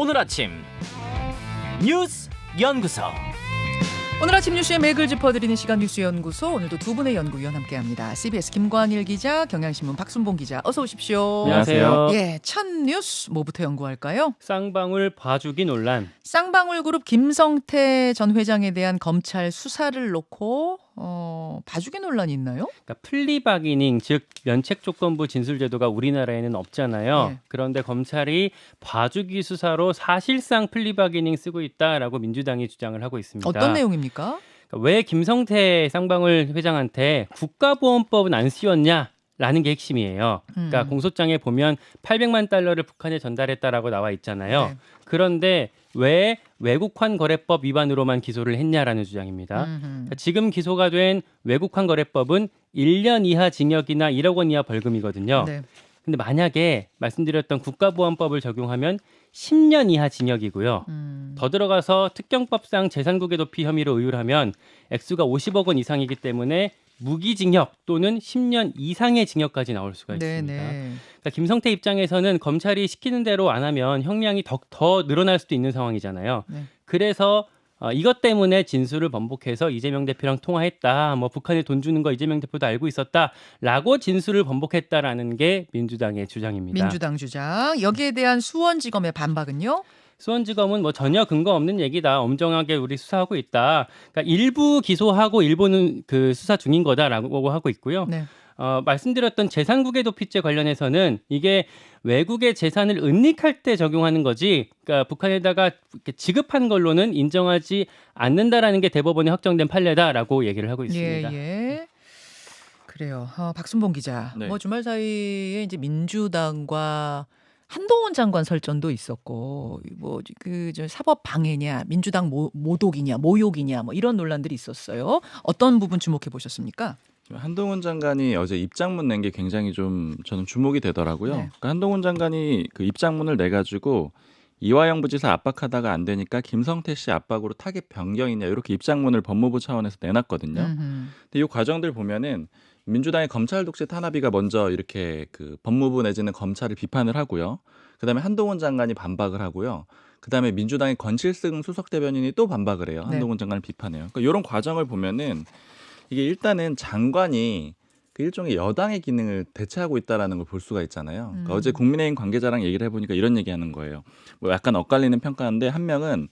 오늘 아침 뉴스 연구소. 오늘 아침 뉴스의 맥을 짚어드리는 시간 뉴스연구소, 오늘도 두 분의 연구위원 함께합니다. CBS 김관일 기자, 경향신문 박순봉 기자, 어서 오십시오. 안녕하세요. 예, 첫 뉴스 뭐부터 연구할까요? 쌍방울 봐주기 논란. 쌍방울그룹 김성태 전 회장에 대한 검찰 수사를 놓고 봐주기 논란이 있나요? 그러니까 플리바기닝, 즉 면책조건부 진술제도가 우리나라에는 없잖아요. 네. 그런데 검찰이 봐주기 수사로 사실상 플리바기닝 쓰고 있다라고 민주당이 주장을 하고 있습니다. 어떤 내용입니까? 그러니까 왜 김성태 쌍방울 회장한테 국가보안법은 안 씌웠냐? 라는 게 핵심이에요. 그러니까 공소장에 보면 800만 달러를 북한에 전달했다라고 나와 있잖아요. 네. 그런데 왜 외국환 거래법 위반으로만 기소를 했냐라는 주장입니다. 그러니까 지금 기소가 된 외국환 거래법은 1년 이하 징역이나 1억 원 이하 벌금이거든요. 네. 근데 만약에 말씀드렸던 국가보안법을 적용하면 10년 이하 징역이고요. 더 들어가서 특경법상 재산국의 도피 혐의로 의율하면 액수가 50억 원 이상이기 때문에 무기징역 또는 10년 이상의 징역까지 나올 수가 있습니다. 네네. 그러니까 김성태 입장에서는 검찰이 시키는 대로 안 하면 형량이 더 늘어날 수도 있는 상황이잖아요. 네. 그래서 이것 때문에 진술을 번복해서 이재명 대표랑 통화했다. 뭐 북한에 돈 주는 거 이재명 대표도 알고 있었다라고 진술을 번복했다라는 게 민주당의 주장입니다. 민주당 주장. 여기에 대한 수원지검의 반박은요? 수원지검은 뭐 전혀 근거 없는 얘기다. 엄정하게 우리 수사하고 있다. 그러니까 일부 기소하고 일부는 그 수사 중인 거다라고 하고 있고요. 네. 말씀드렸던 재산국의 도피죄 관련해서는 이게 외국의 재산을 은닉할 때 적용하는 거지, 그러니까 북한에다가 이렇게 지급한 걸로는 인정하지 않는다라는 게 대법원에 확정된 판례다라고 얘기를 하고 있습니다. 예. 그래요. 박순봉 기자. 네. 뭐 주말 사이에 이제 민주당과 한동훈 장관 설전도 있었고, 뭐 그 사법 방해냐, 민주당 모독이냐, 모욕이냐, 뭐 이런 논란들이 있었어요. 어떤 부분 주목해 보셨습니까? 한동훈 장관이 어제 입장문 낸 게 굉장히 좀 저는 주목이 되더라고요. 네. 그러니까 한동훈 장관이 그 입장문을 내 가지고 이화영 부지사 압박하다가 안 되니까 김성태 씨 압박으로 타겟 변경이냐 이렇게 입장문을 법무부 차원에서 내놨거든요. 근데 이 과정들 보면은 민주당의 검찰 독재 탄압위가 먼저 이렇게 그 법무부 내지는 검찰을 비판을 하고요. 그다음에 한동훈 장관이 반박을 하고요. 그다음에 민주당의 권칠승 수석 대변인이 또 반박을 해요. 한동훈 장관을 비판해요. 그러니까 이런 과정을 보면은 이게 일단은 장관이 그 일종의 여당의 기능을 대체하고 있다라는 걸 볼 수가 있잖아요. 그러니까 어제 국민의힘 관계자랑 얘기를 해보니까 이런 얘기하는 거예요. 뭐 약간 엇갈리는 평가인데 한 명은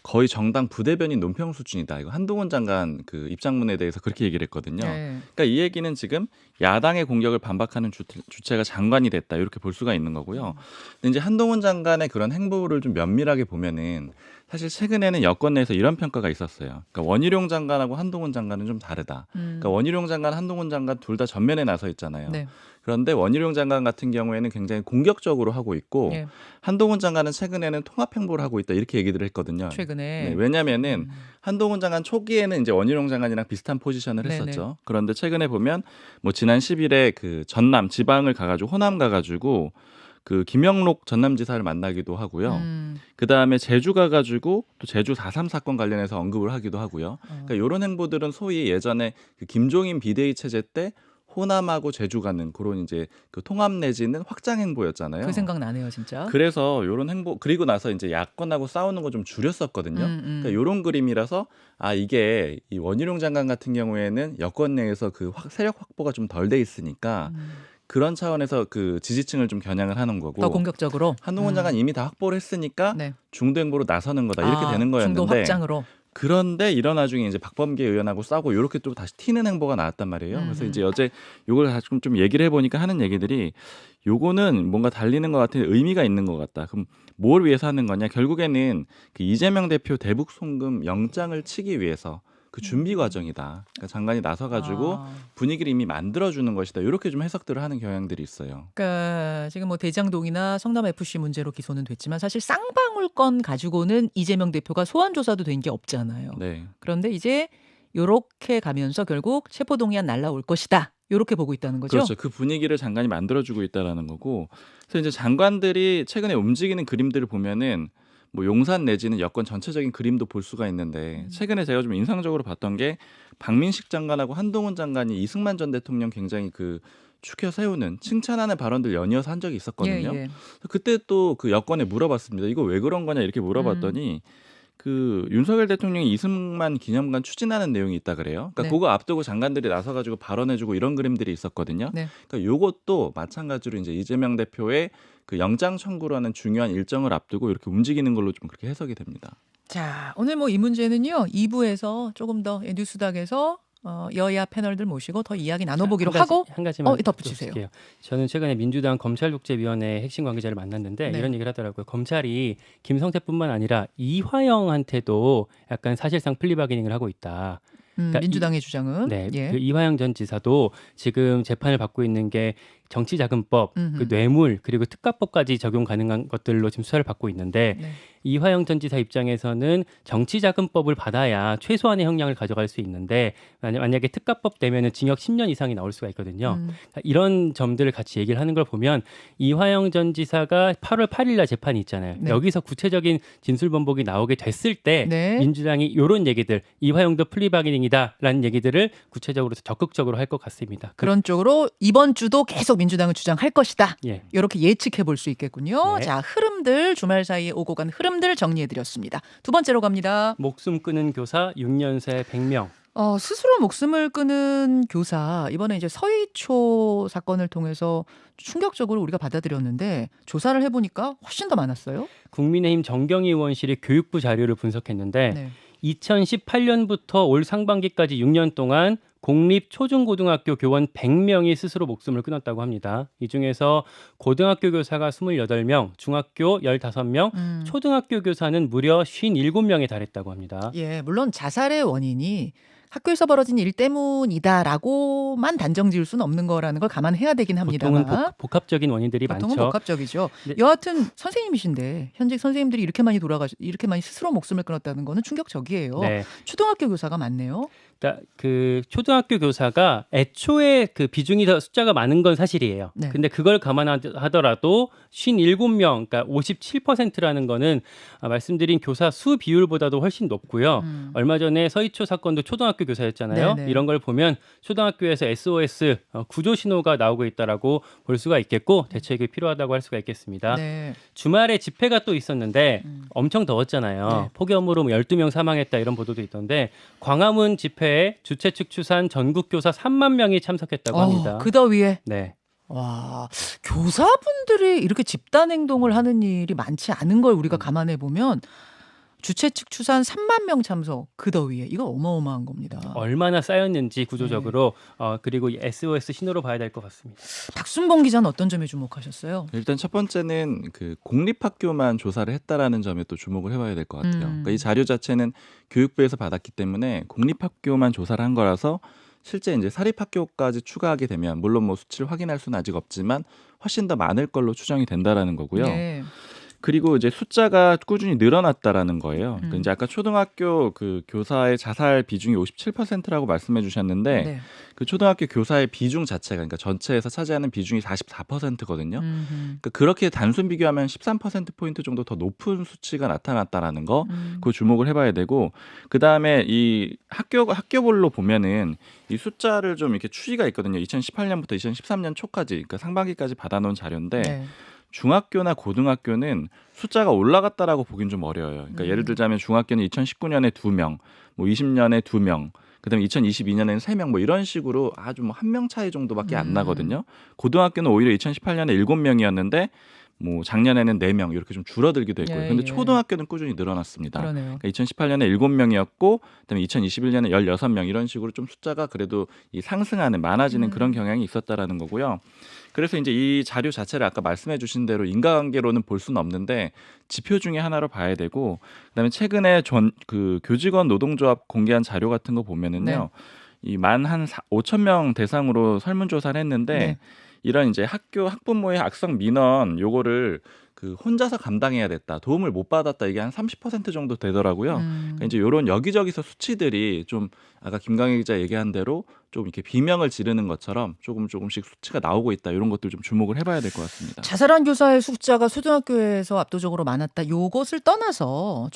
거의 정당 부대변인 논평 수준이다. 이거 한동훈 장관 그 입장문에 대해서 그렇게 얘기를 했거든요. 네. 그러니까 이 얘기는 지금 야당의 공격을 반박하는 주체가 장관이 됐다 이렇게 볼 수가 있는 거고요. 근데 이제 한동훈 장관의 그런 행보를 좀 면밀하게 보면은 사실 최근에는 여권 내에서 이런 평가가 있었어요. 그러니까 원희룡 장관하고 한동훈 장관은 좀 다르다. 그러니까 원희룡 장관, 한동훈 장관 둘 다 전면에 나서 있잖아요. 네. 그런데 원희룡 장관 같은 경우에는 굉장히 공격적으로 하고 있고 예. 한동훈 장관은 최근에는 통합 행보를 하고 있다 이렇게 얘기를 했거든요. 최근에. 네, 왜냐하면은 한동훈 장관 초기에는 이제 원희룡 장관이랑 비슷한 포지션을 네네. 했었죠. 그런데 최근에 보면 뭐 지난 10일에 그 전남 지방을 가가지고 호남 가가지고 그 김영록 전남지사를 만나기도 하고요. 그 다음에 제주 가가지고 또 제주 4.3 사건 관련해서 언급을 하기도 하고요. 그러니까 이런 행보들은 소위 예전에 그 김종인 비대위 체제 때 호남하고 제주 가는 그런 이제 그 통합 내지는 확장 행보였잖아요. 그 생각 나네요, 진짜. 그래서 이런 행보 그리고 나서 이제 야권하고 싸우는 거 좀 줄였었거든요. 그러니까 이런 그림이라서 이게 이 원희룡 장관 같은 경우에는 여권 내에서 그 세력 확보가 좀 덜 돼 있으니까 그런 차원에서 그 지지층을 좀 겨냥을 하는 거고. 더 공격적으로. 한동훈 장관 이미 다 확보를 했으니까 네. 중도 행보로 나서는 거다 이렇게 되는 거였는데. 중도 확장으로. 그런데 이런 와중에 이제 박범계 의원하고 싸우고 이렇게 또 다시 튀는 행보가 나왔단 말이에요. 그래서 이제 어제 요걸 좀 얘기를 해보니까 하는 얘기들이 요거는 뭔가 달리는 것 같은 의미가 있는 것 같다. 그럼 뭘 위해서 하는 거냐? 결국에는 그 이재명 대표 대북 송금 영장을 치기 위해서 그 준비 과정이다. 그러니까 장관이 나서가지고 분위기를 이미 만들어주는 것이다. 이렇게 좀 해석들을 하는 경향들이 있어요. 그러니까 지금 뭐 대장동이나 성남 FC 문제로 기소는 됐지만 사실 쌍방울 건 가지고는 이재명 대표가 소환 조사도 된 게 없잖아요. 네. 그런데 이제 요렇게 가면서 결국 체포동의안 날라올 것이다. 요렇게 보고 있다는 거죠. 그렇죠. 그 분위기를 장관이 만들어주고 있다라는 거고. 그래서 이제 장관들이 최근에 움직이는 그림들을 보면은 뭐 용산 내지는 여권 전체적인 그림도 볼 수가 있는데 최근에 제가 좀 인상적으로 봤던 게 박민식 장관하고 한동훈 장관이 이승만 전 대통령 굉장히 그 추켜 세우는 칭찬하는 발언들 연이어서 한 적이 있었거든요. 예. 그때 또 그 여권에 물어봤습니다. 이거 왜 그런 거냐 이렇게 물어봤더니 그 윤석열 대통령이 이승만 기념관 추진하는 내용이 있다 그래요. 그러니까 네. 그거 앞두고 장관들이 나서가지고 발언해주고 이런 그림들이 있었거든요. 네. 그러니까 요것도 마찬가지로 이제 이재명 대표의 그 영장 청구라는 중요한 일정을 앞두고 이렇게 움직이는 걸로 좀 그렇게 해석이 됩니다. 자, 오늘 뭐 이 문제는요. 2부에서 조금 더 뉴스닥에서 여야 패널들 모시고 더 이야기 나눠보기로 하고 한 가지만 덧붙이세요. 요 저는 최근에 민주당 검찰독재위원회 핵심 관계자를 만났는데 네. 이런 얘기를 하더라고요. 검찰이 김성태뿐만 아니라 이화영한테도 약간 사실상 플리바게닝을 하고 있다. 그러니까 민주당의 주장은 네, 예. 그 이화영 전 지사도 지금 재판을 받고 있는 게 정치자금법, 그 뇌물 그리고 특가법까지 적용 가능한 것들로 지금 수사를 받고 있는데 네. 이화영 전 지사 입장에서는 정치자금법을 받아야 최소한의 형량을 가져갈 수 있는데 만약에 특가법 되면은 징역 10년 이상이 나올 수가 있거든요. 그러니까 이런 점들을 같이 얘기를 하는 걸 보면 이화영 전 지사가 8월 8일 날 재판이 있잖아요. 네. 여기서 구체적인 진술 번복이 나오게 됐을 때 네. 민주당이 이런 얘기들 이화영도 플리바게닝이다라는 얘기들을 구체적으로 적극적으로 할 것 같습니다. 그런 쪽으로 이번 주도 계속 민주당은 주장할 것이다. 예. 이렇게 예측해 볼 수 있겠군요. 네. 자, 흐름들 주말 사이에 오고 간 흐름들 정리해 드렸습니다. 두 번째로 갑니다. 목숨 끊은 교사 6년 새 100명. 스스로 목숨을 끊은 교사 이번에 이제 서희초 사건을 통해서 충격적으로 우리가 받아들였는데 조사를 해보니까 훨씬 더 많았어요. 국민의힘 정경희 의원실이 교육부 자료를 분석했는데 네. 2018년부터 올 상반기까지 6년 동안 공립 초중고등학교 교원 100명이 스스로 목숨을 끊었다고 합니다. 이 중에서 고등학교 교사가 28명, 중학교 15명, 초등학교 교사는 무려 57명에 달했다고 합니다. 예, 물론 자살의 원인이 학교에서 벌어진 일 때문이다라고만 단정 지을 수는 없는 거라는 걸 감안해야 되긴 합니다만. 보통은 복합적인 원인들이 보통은 많죠. 복합적이죠. 네. 여하튼 선생님이신데 현직 선생님들이 이렇게 많이 스스로 목숨을 끊었다는 거는 충격적이에요. 네. 초등학교 교사가 많네요. 그러니까 그 초등학교 교사가 애초에 그 비중이 더 숫자가 많은 건 사실이에요. 네. 근데 그걸 감안하더라도 57명, 그러니까 57%라는 거는 말씀드린 교사 수 비율보다도 훨씬 높고요. 얼마 전에 서희초 사건도 초등학교 교사였잖아요. 네네. 이런 걸 보면 초등학교에서 SOS 구조 신호가 나오고 있다라고 볼 수가 있겠고 대책이 필요하다고 할 수가 있겠습니다. 네. 주말에 집회가 또 있었는데 엄청 더웠잖아요. 네. 폭염으로 12명 사망했다 이런 보도도 있던데 광화문 집회에 주최 측 추산 전국 교사 3만 명이 참석했다고 합니다. 그 더위에. 네. 와, 교사분들이 이렇게 집단 행동을 하는 일이 많지 않은 걸 우리가 감안해 보면 주최 측 추산 3만 명 참석 그 더위에 이거 어마어마한 겁니다. 얼마나 쌓였는지 구조적으로 그리고 이 SOS 신호로 봐야 될 것 같습니다. 박순봉 기자는 어떤 점에 주목하셨어요? 일단 첫 번째는 그 공립학교만 조사를 했다라는 점에 또 주목을 해봐야 될 것 같아요. 그러니까 이 자료 자체는 교육부에서 받았기 때문에 공립학교만 조사를 한 거라서 실제 이제 사립학교까지 추가하게 되면 물론 뭐 수치를 확인할 수는 아직 없지만 훨씬 더 많을 걸로 추정이 된다라는 거고요. 네. 그리고 이제 숫자가 꾸준히 늘어났다라는 거예요. 그러니까 이제 아까 초등학교 그 교사의 자살 비중이 57%라고 말씀해 주셨는데 네. 그 초등학교 교사의 비중 자체가 그러니까 전체에서 차지하는 비중이 44%거든요. 그러니까 그렇게 단순 비교하면 13%포인트 정도 더 높은 수치가 나타났다라는 거 그거 주목을 해봐야 되고 그다음에 이 학교별로 보면은 이 숫자를 좀 이렇게 추이가 있거든요. 2018년부터 2013년 초까지 그러니까 상반기까지 받아놓은 자료인데 네. 중학교나 고등학교는 숫자가 올라갔다라고 보긴 좀 어려워요. 그러니까 예를 들자면 중학교는 2019년에 2명, 뭐 20년에 2명, 그다음에 2022년에는 3명 뭐 이런 식으로 아주 뭐 한 명 차이 정도밖에 안 나거든요. 고등학교는 오히려 2018년에 7명이었는데 뭐 작년에는 4명 이렇게 좀 줄어들기도 했고요. 예, 근데 예. 초등학교는 꾸준히 늘어났습니다. 그러네요. 그러니까 2018년에 7명이었고 그다음에 2021년에 16명 이런 식으로 좀 숫자가 그래도 이 상승하는 많아지는 그런 경향이 있었다라는 거고요. 그래서 이제 이 자료 자체를 아까 말씀해 주신 대로 인과관계로는 볼 수는 없는데 지표 중에 하나로 봐야 되고 그다음에 최근에 그 교직원 노동조합 공개한 자료 같은 거 보면은요. 네. 이 만 한 5천 명 대상으로 설문조사를 했는데 네. 이런 이제 학부모의 악성 민원 요거를 그 혼자서 감당해야 됐다, 도움을 못 받았다, 이게 한 30% 정도 되더라고요. 그러니까 이제 이런 여기저기서 수치들이 좀 아까 김광희 기자 얘기한 대로 좀 이렇게 비명을 지르는 것처럼 조금씩 수치가 나오고 있다. 이런 것들 좀 주목을 해봐야 될 것 같습니다. 자살한 교사의 숫자가 초등학교에서 압도적으로 많았다. 요것을 떠나서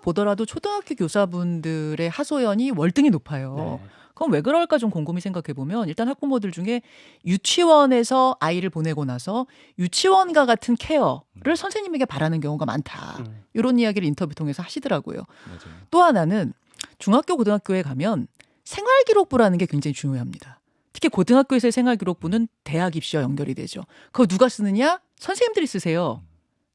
보더라도 초등학교 교사분들의 하소연이 월등히 높아요. 네. 그럼 왜 그럴까 좀 곰곰이 생각해 보면 일단 학부모들 중에 유치원에서 아이를 보내고 나서 유치원과 같은 케어를 선생님에게 바라는 경우가 많다. 이런 이야기를 인터뷰 통해서 하시더라고요. 맞아요. 또 하나는 중학교 고등학교에 가면 생활기록부라는 게 굉장히 중요합니다. 특히 고등학교에서의 생활기록부는 대학 입시와 연결이 되죠. 그거 누가 쓰느냐? 선생님들이 쓰세요.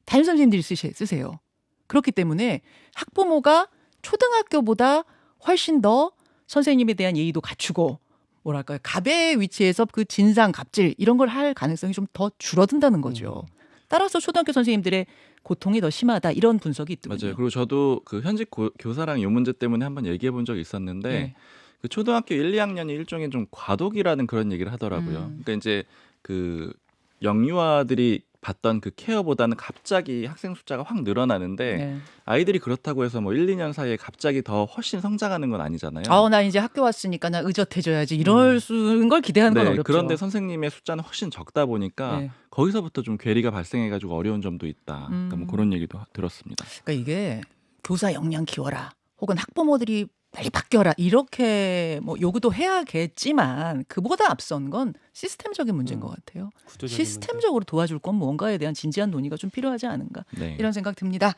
담임 선생님들이 쓰세요. 그렇기 때문에 학부모가 초등학교보다 훨씬 더 선생님에 대한 예의도 갖추고 뭐랄까요, 갑의 위치에서 그 진상 갑질 이런 걸 할 가능성이 좀 더 줄어든다는 거죠. 따라서 초등학교 선생님들의 고통이 더 심하다 이런 분석이 있더군요. 맞아요. 그리고 저도 그 현직 교사랑 이 문제 때문에 한번 얘기해 본 적이 있었는데 네. 그 초등학교 1, 2학년이 일종의 좀 과도기라는 그런 얘기를 하더라고요. 그러니까 이제 그 영유아들이 받던 그 케어보다는 갑자기 학생 숫자가 확 늘어나는데 네. 아이들이 그렇다고 해서 뭐 1, 2년 사이에 갑자기 더 훨씬 성장하는 건 아니잖아요. 나 이제 학교 왔으니까 나 의젓해져야지 이럴 수는 걸 기대하는 건 네, 어렵죠. 그런데 선생님의 숫자는 훨씬 적다 보니까 네. 거기서부터 좀 괴리가 발생해가지고 어려운 점도 있다. 그러니까 뭐 그런 얘기도 들었습니다. 그러니까 이게 교사 역량 키워라 혹은 학부모들이 빨리 바뀌어라 이렇게 뭐 요구도 해야겠지만 그보다 앞선 건 시스템적인 문제인 것 같아요. 구조적인 시스템적으로 도와줄 건 뭔가에 대한 진지한 논의가 좀 필요하지 않은가 네. 이런 생각 듭니다.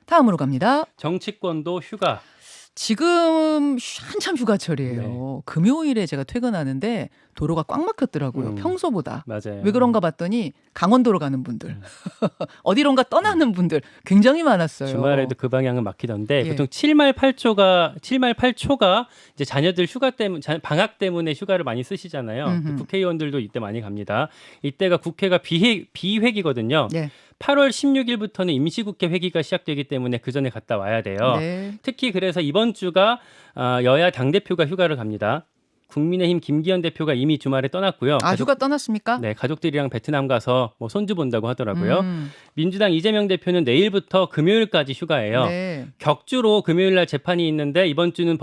다음으로 갑니다. 정치권도 휴가. 지금 한참 휴가철이에요. 금요일에 제가 퇴근하는데 도로가 꽉 막혔더라고요. 평소보다. 맞아요. 왜 그런가 봤더니 강원도로 가는 분들, 어디론가 떠나는 분들 굉장히 많았어요. 주말에도 그 방향은 막히던데 예. 보통 7말 8초가 이제 자녀들 방학 때문에 휴가를 많이 쓰시잖아요. 국회의원들도 이때 많이 갑니다. 이때가 국회가 비회기거든요. 예. 8월 16일부터는 임시국회 회기가 시작되기 때문에 그 전에 갔다 와야 돼요. 네. 특히 그래서 이번 주가 여야 당대표가 휴가를 갑니다. 국민의힘 김기현 대표가 이미 주말에 떠났고요. 휴가 떠났습니까? 네, 가족들이랑 베트남 가서 뭐 손주 본다고 하더라고요. 민주당 이재명 대표는 내일부터 금요일까지 휴가예요. 네. 격주로 금요일 날 재판이 있는데 이번 주는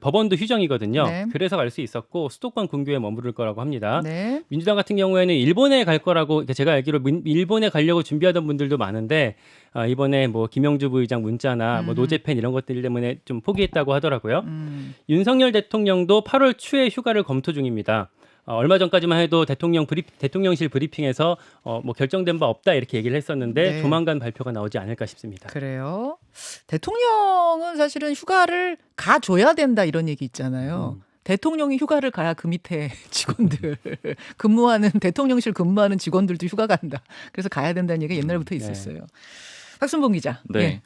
법원도 휴정이거든요. 네. 그래서 갈 수 있었고 수도권 근교에 머무를 거라고 합니다. 네. 민주당 같은 경우에는 일본에 갈 거라고 제가 알기로 일본에 가려고 준비하던 분들도 많은데 이번에 뭐 김영주 부의장 문자나 뭐 노제팬 이런 것들 때문에 좀 포기했다고 하더라고요. 윤석열 대통령도 8월 초에 휴가를 검토 중입니다. 얼마 전까지만 해도 대통령실 브리핑에서 뭐 결정된 바 없다 이렇게 얘기를 했었는데 네. 조만간 발표가 나오지 않을까 싶습니다. 그래요. 대통령은 사실은 휴가를 가줘야 된다 이런 얘기 있잖아요. 대통령이 휴가를 가야 그 밑에 직원들 대통령실 근무하는 직원들도 휴가 간다. 그래서 가야 된다는 얘기가 옛날부터 있었어요. 박순봉 기자. 네. 예.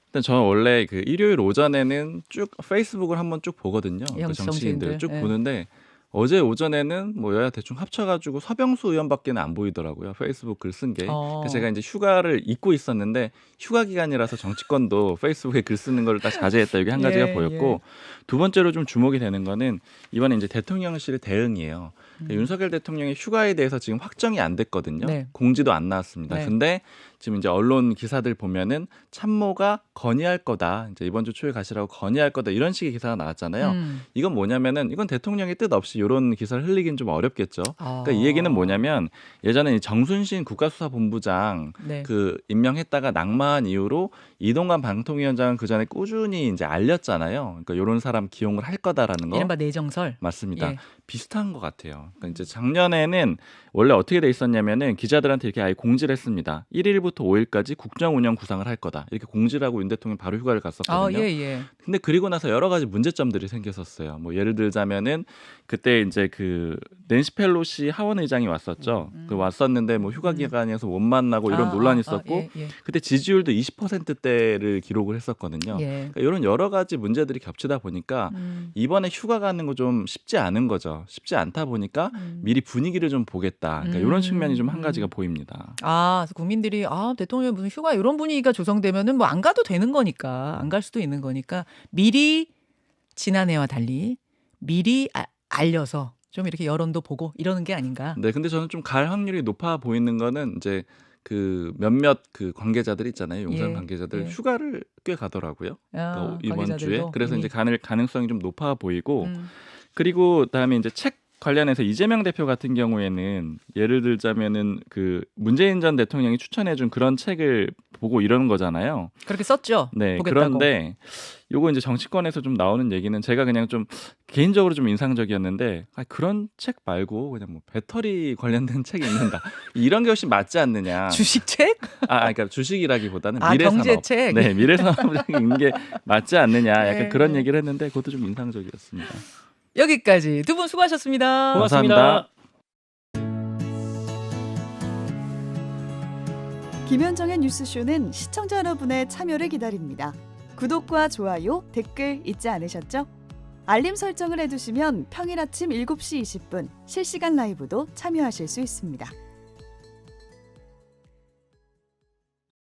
일단 저는 원래 그 일요일 오전에는 쭉 페이스북을 한번 쭉 보거든요. 그 정치인들 쭉 예. 보는데 어제 오전에는 뭐 여야 대충 합쳐가지고 서병수 의원밖에는 안 보이더라고요. 페이스북 글 쓴 게. 그래서 제가 이제 휴가를 잊고 있었는데 휴가 기간이라서 정치권도 페이스북에 글 쓰는 걸 다 자제했다. 이게 한 가지가 보였고 두 번째로 좀 주목이 되는 거는 이번에 이제 대통령실의 대응이에요. 윤석열 대통령의 휴가에 대해서 지금 확정이 안 됐거든요. 네. 공지도 안 나왔습니다. 네. 근데 지금 이제 언론 기사들 보면은 참모가 건의할 거다. 이제 이번 주 초에 가시라고 건의할 거다. 이런 식의 기사가 나왔잖아요. 이건 뭐냐면은 이건 대통령의 뜻 없이 이런 기사를 흘리긴 좀 어렵겠죠. 그러니까 이 얘기는 뭐냐면 예전에 이 정순신 국가수사본부장 네. 그 임명했다가 낙마한 이후로 이동관 방통위원장은 그 전에 꾸준히 이제 알렸잖아요. 그러니까 이런 사람 기용을 할 거다라는 거. 이른바 내정설. 맞습니다. 예. 비슷한 것 같아요. 그러니까 이제 작년에는 원래 어떻게 돼 있었냐면은 기자들한테 이렇게 아예 공지를 했습니다. 1일부터 5일까지 국정운영 구상을 할 거다. 이렇게 공지를 하고 윤 대통령 바로 휴가를 갔었거든요. 예. 근데 그리고 나서 여러 가지 문제점들이 생겼었어요. 뭐 예를 들자면은 그때 이제 그 낸시 펠로시 하원 의장이 왔었죠. 그 왔었는데 뭐 휴가 기간에서 못 만나고 이런 논란이 있었고 예. 그때 지지율도 20%대를 기록을 했었거든요. 예. 그러니까 이런 여러 가지 문제들이 겹치다 보니까 이번에 휴가 가는 거 좀 쉽지 않은 거죠. 쉽지 않다 보니까 미리 분위기를 좀 보겠다. 그러니까 이런 측면이 좀 한 가지가 보입니다. 그래서 국민들이 대통령 무슨 휴가 이런 분위기가 조성되면은 뭐 안 가도 되는 거니까 안 갈 수도 있는 거니까 미리 지난해와 달리 미리 알려서 좀 이렇게 여론도 보고 이러는 게 아닌가. 네, 근데 저는 좀 갈 확률이 높아 보이는 거는 이제 그 몇몇 그 관계자들 있잖아요. 용산 예, 관계자들 예. 휴가를 꽤 가더라고요. 그러니까 이번 주에. 관계자들도 그래서 이미. 이제 가능성이 좀 높아 보이고 음. 그리고 그다음에 이제 책 관련해서 이재명 대표 같은 경우에는 예를 들자면은 그 문재인 전 대통령이 추천해준 그런 책을 보고 이러는 거잖아요. 그렇게 썼죠. 네. 보겠다고. 그런데 요거 이제 정치권에서 좀 나오는 얘기는 제가 그냥 좀 개인적으로 좀 인상적이었는데 그런 책 말고 그냥 뭐 배터리 관련된 책이 있는다. 이런 게 훨씬 맞지 않느냐. 주식책? 그러니까 주식이라기보다는 아, 미래산업. 경제책. 네, 미래산업 있는 게 맞지 않느냐. 약간 네, 그런 네. 얘기를 했는데 그것도 좀 인상적이었습니다. 여기까지 두 분 수고하셨습니다. 고맙습니다. 김현정의 뉴스쇼는 시청자 여러분의 참여를 기다립니다. 구독과 좋아요, 댓글 잊지 않으셨죠? 알림 설정을 해두시면 평일 아침 7시 20분 실시간 라이브도 참여하실 수 있습니다.